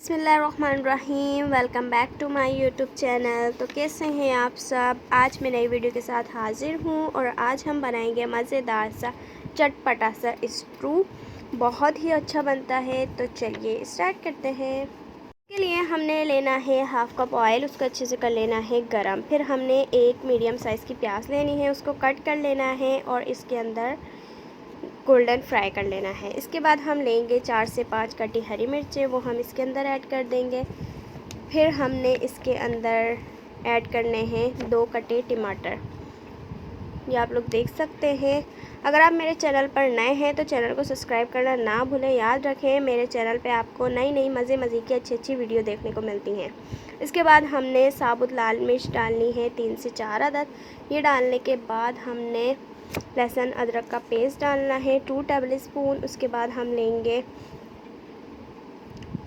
बिस्मिल्लाहिर्रहमानिर्रहीम। Welcome back to my YouTube channel. तो कैसे हैं आप सब। आज मैं नई वीडियो के साथ हाज़िर हूँ और आज हम बनाएंगे मज़ेदार सा चटपटा सा स्ट्रू। बहुत ही अच्छा बनता है। तो चलिए स्टार्ट करते हैं। इसके लिए हमने लेना है हाफ़ कप ऑयल, उसको अच्छे से कर लेना है गरम। फिर हमने एक मीडियम साइज़ की प्याज लेनी है, उसको कट कर लेना है और इसके अंदर गोल्डन फ्राई कर लेना है। इसके बाद हम लेंगे 4 से 5 कटी हरी मिर्चें, वो हम इसके अंदर ऐड कर देंगे। फिर हमने इसके अंदर ऐड करने हैं 2 कटे टमाटर, ये आप लोग देख सकते हैं। अगर आप मेरे चैनल पर नए हैं तो चैनल को सब्सक्राइब करना ना भूलें। याद रखें मेरे चैनल पे आपको नई नई मज़े की अच्छी वीडियो देखने को मिलती हैं। इसके बाद हमने साबुत लाल मिर्च डालनी है 3 से 4 अदद। ये डालने के बाद हमने लहसुन अदरक का पेस्ट डालना है 2 टेबल स्पून। उसके बाद हम लेंगे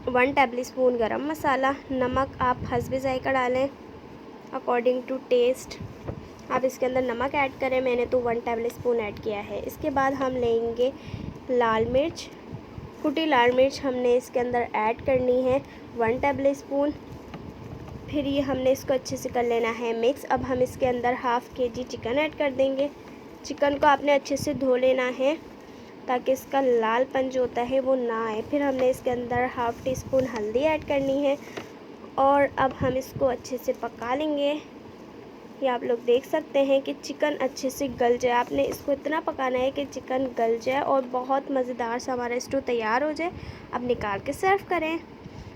1 टेबल स्पून गरम मसाला। नमक आप हस्बे ज़ायक़ा डालें अकॉर्डिंग टू टेस्ट। आप इसके अंदर नमक ऐड करें, मैंने तो 1 टेबल स्पून ऐड किया है। इसके बाद हम लेंगे लाल मिर्च, कुटी लाल मिर्च हमने इसके अंदर ऐड करनी है 1 टेबल स्पून। फिर ये हमने इसको अच्छे से कर लेना है मिक्स। अब हम इसके अंदर हाफ़ kg चिकन ऐड कर देंगे। चिकन को आपने अच्छे से धो लेना है ताकि इसका लालपन जो होता है वो ना आए। फिर हमने इसके अंदर हाफ़ टी स्पून हल्दी ऐड करनी है और अब हम इसको अच्छे से पका लेंगे। ये आप लोग देख सकते हैं कि चिकन अच्छे से गल जाए। आपने इसको इतना पकाना है कि चिकन गल जाए और बहुत मज़ेदार सा हमारा स्टू तैयार हो जाए। अब निकाल के सर्व करें।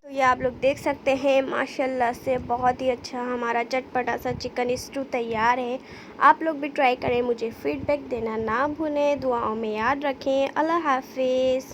तो ये आप लोग देख सकते हैं माशाल्लाह से बहुत ही अच्छा हमारा चटपटा सा चिकन स्टू तैयार है। आप लोग भी ट्राई करें, मुझे फ़ीडबैक देना ना भूलें। दुआओं में याद रखें। अल्लाह हाफ़िज़।